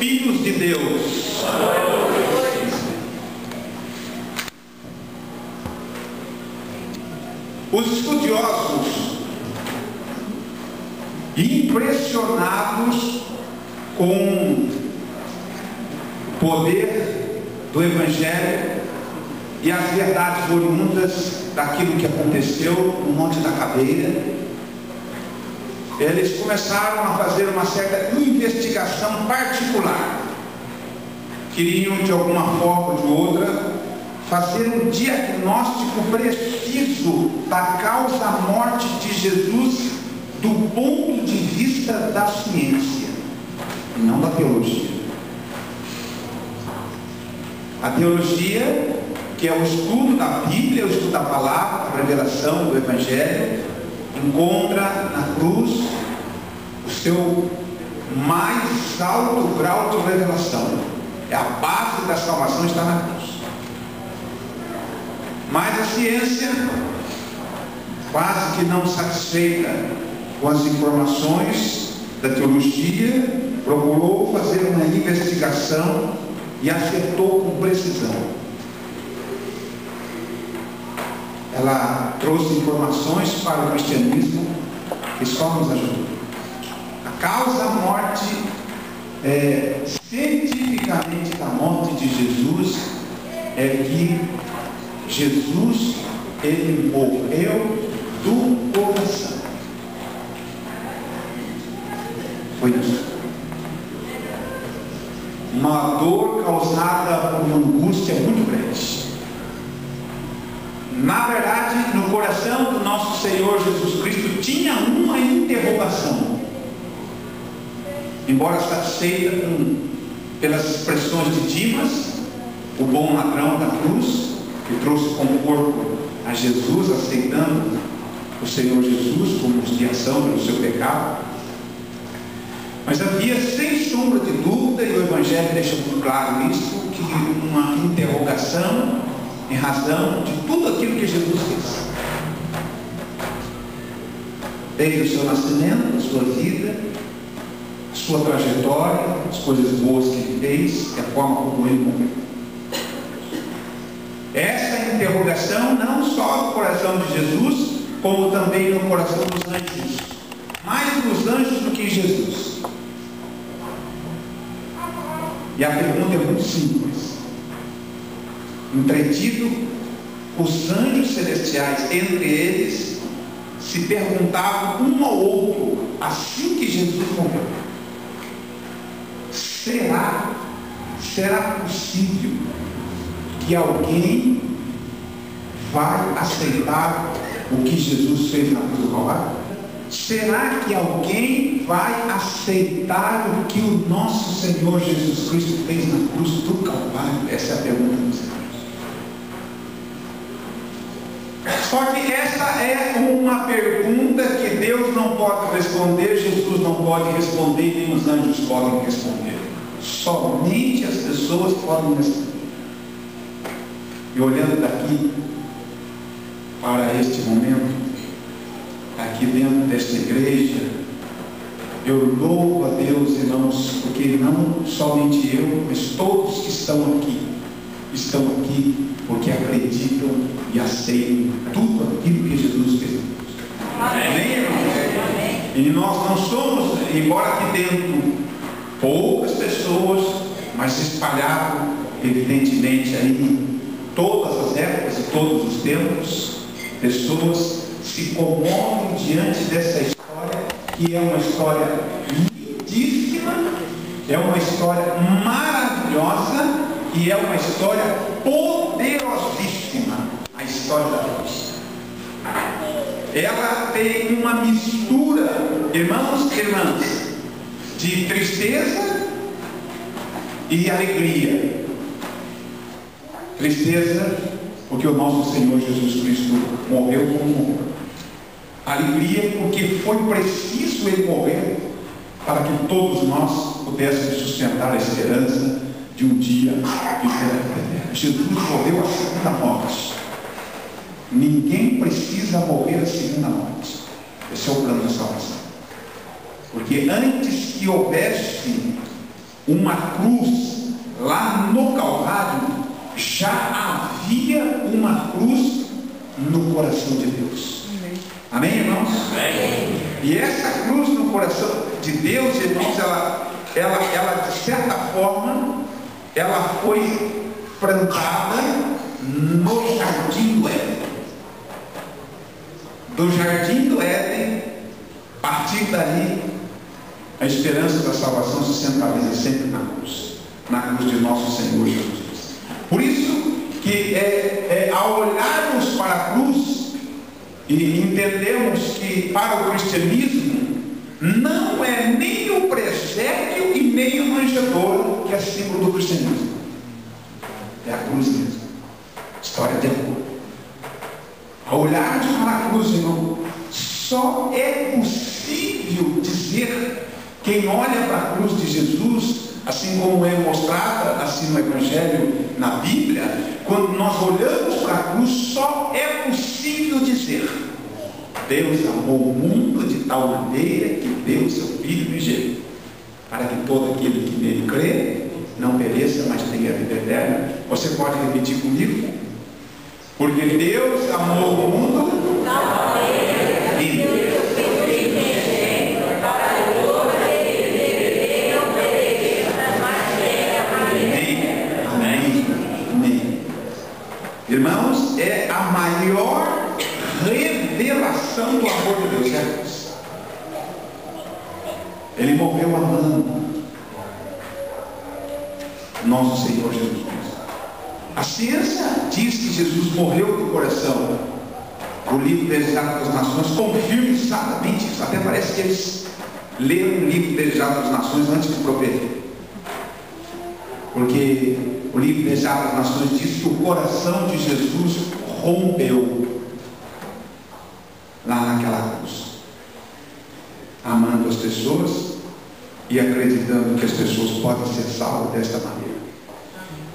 filhos de Deus. Os estudiosos, impressionados com o poder do Evangelho e as verdades oriundas daquilo que aconteceu no Monte da Caveira, eles começaram a fazer uma certa investigação particular. Queriam, de alguma forma ou de outra, fazer um diagnóstico preciso da causa da morte de Jesus do ponto de vista da ciência, e não da teologia. A teologia, que é o estudo da Bíblia, o estudo da palavra, a revelação do Evangelho, encontra na cruz o seu mais alto grau de revelação. É a base da salvação, está na cruz. Mas a ciência, quase que não satisfeita com as informações da teologia, procurou fazer uma investigação e acertou com precisão. Ela trouxe informações para o cristianismo que só nos ajudou. A causa da morte, cientificamente, da morte de Jesus é que Jesus, ele morreu do coração. Foi isso. Uma dor causada por uma angústia muito grande. Na verdade, no coração do nosso Senhor Jesus Cristo tinha uma interrogação. Embora satisfeita pelas expressões de Dimas, o bom ladrão da cruz, que trouxe conforto a Jesus, aceitando o Senhor Jesus como expiação pelo seu pecado. Mas havia, sem sombra de dúvida, e o Evangelho deixa muito claro isso, que uma interrogação em razão de tudo aquilo que Jesus fez. Desde o seu nascimento, a sua vida, a sua trajetória, as coisas boas que ele fez, e a forma como ele morreu. Essa interrogação não só no coração de Jesus, como também no coração dos anjos. Mais nos anjos do que em Jesus. E a pergunta é muito simples. Entretido, os anjos celestiais, entre eles, se perguntavam um ao outro, assim que Jesus morreu: será possível que alguém vai aceitar o que Jesus fez na cruz do Calvário? Será que alguém vai aceitar o que o nosso Senhor Jesus Cristo fez na cruz do Calvário? Essa é a pergunta dos Senhores. Só que essa é uma pergunta que Deus não pode responder, Jesus não pode responder, nem os anjos podem responder. Somente as pessoas podem responder. E olhando daqui para este momento, aqui dentro desta igreja, eu louvo a Deus, irmãos, porque não somente eu, mas todos que estão aqui porque acreditam e aceitam tudo aquilo que Jesus fez. Amém, irmãos? E nós não somos, embora aqui dentro poucas pessoas, mas espalhado evidentemente aí todas as épocas e todos os tempos, pessoas se comovem diante dessa história, que é uma história lindíssima, é uma história maravilhosa e é uma história poderosíssima, a história da cruz. Ela tem uma mistura, irmãos e irmãs, de tristeza e alegria. Tristeza, porque o nosso Senhor Jesus Cristo morreu como morreu. Alegria, porque foi preciso Ele morrer para que todos nós pudéssemos sustentar a esperança de um dia viver eterno. Jesus morreu a segunda morte. Ninguém precisa morrer a segunda morte. Esse é o plano da salvação. Porque antes que houvesse uma cruz lá no Calvário, já havia uma cruz no coração de Deus. Amém, irmãos? Amém. E essa cruz no coração de Deus, irmãos, ela de certa forma, ela foi plantada no jardim do Éden. Do jardim do Éden, a partir dali, a esperança da salvação se centraliza sempre na cruz de nosso Senhor Jesus. Por isso que ao olharmos para a cruz e entendemos que para o cristianismo não é nem o presépio e nem o manjedouro que é símbolo do cristianismo. É a cruz mesmo. História de amor. Ao olharmos para a cruz, irmão, só é possível dizer, quem olha para a cruz de Jesus, assim como é mostrada assim no Evangelho, na Bíblia, quando nós olhamos para a cruz, só é possível dizer: Deus amou o mundo de tal maneira que deu seu Filho unigênito, para que todo aquele que nele crê não pereça, mas tenha vida eterna. Você pode repetir comigo? Porque Deus amou o mundo de tal maneira que deu seu Filho unigênito, para que todo aquele que nele crê não pereça, mas tenha vida eterna. Amém. Irmãos, é a maior revelação do amor de Deus, é a cruz. Ele morreu amando nosso Senhor Jesus Cristo. A ciência diz que Jesus morreu do coração. O livro Desejado das Nações confirma exatamente isso. Até parece que eles leram o livro Desejado das Nações antes de proferir. Porque o livro Desejado das Nações diz que o coração de Jesus rompeu lá naquela cruz, amando as pessoas e acreditando que as pessoas podem ser salvas desta maneira.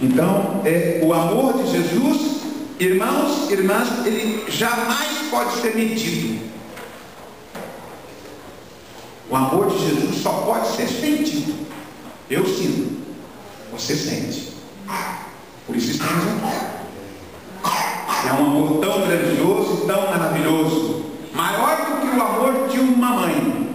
Então, o amor de Jesus, irmãos, irmãs, ele jamais pode ser medido. O amor de Jesus só pode ser sentido. Eu sinto, você sente. Por isso estamos aqui. É um amor tão grandioso e tão maravilhoso, maior do que o amor de uma mãe,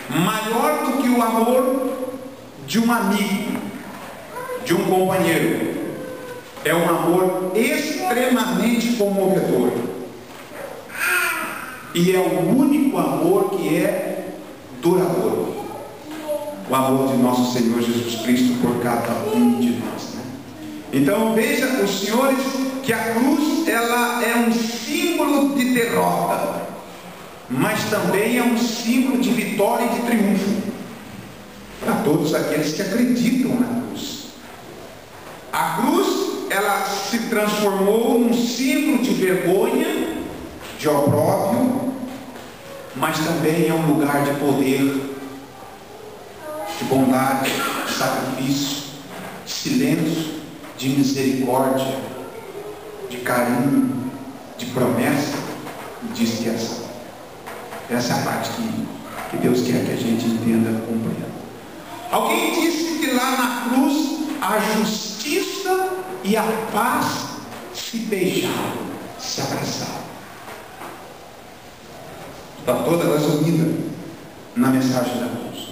maior do que o amor de um amigo, de um companheiro. É um amor extremamente comovedor, e é o único amor que é duradouro, o amor de nosso Senhor Jesus Cristo por cada um de nós, né? Então veja, os senhores, que a cruz, ela é um símbolo de derrota, mas também é um símbolo de vitória e de triunfo para todos aqueles que acreditam na cruz. A cruz, ela se transformou num símbolo de vergonha, de opróbrio, mas também é um lugar de poder, de bondade, de sacrifício, de silêncio, de misericórdia, de carinho, de promessa, e diz que essa é a parte que Deus quer que a gente entenda e compreenda. Alguém disse que lá na cruz a justiça e a paz se beijaram, se abraçaram. Está toda resumida na mensagem da cruz.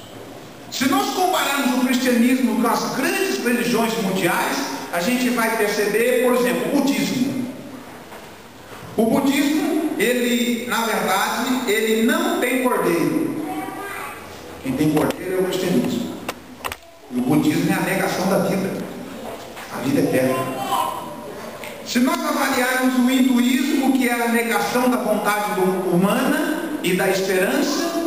Se nós compararmos o cristianismo com as grandes religiões mundiais, a gente vai perceber, por exemplo, o budismo. O budismo, ele, na verdade, ele não tem cordeiro. Quem tem cordeiro é o cristianismo. E o budismo é a negação da vida, a vida eterna. Se nós avaliarmos o hinduísmo, que é a negação da vontade humana e da esperança,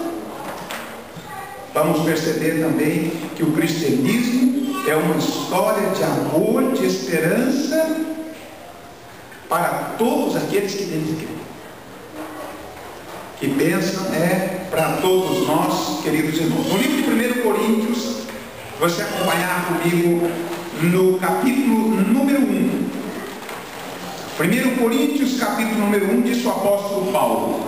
vamos perceber também que o cristianismo é uma história de amor, de esperança para todos aqueles que nele creem. Que bênção é para todos nós, queridos irmãos. No livro de 1 Coríntios, você acompanhar comigo no capítulo número 1. 1 Coríntios, capítulo número 1, diz o apóstolo Paulo: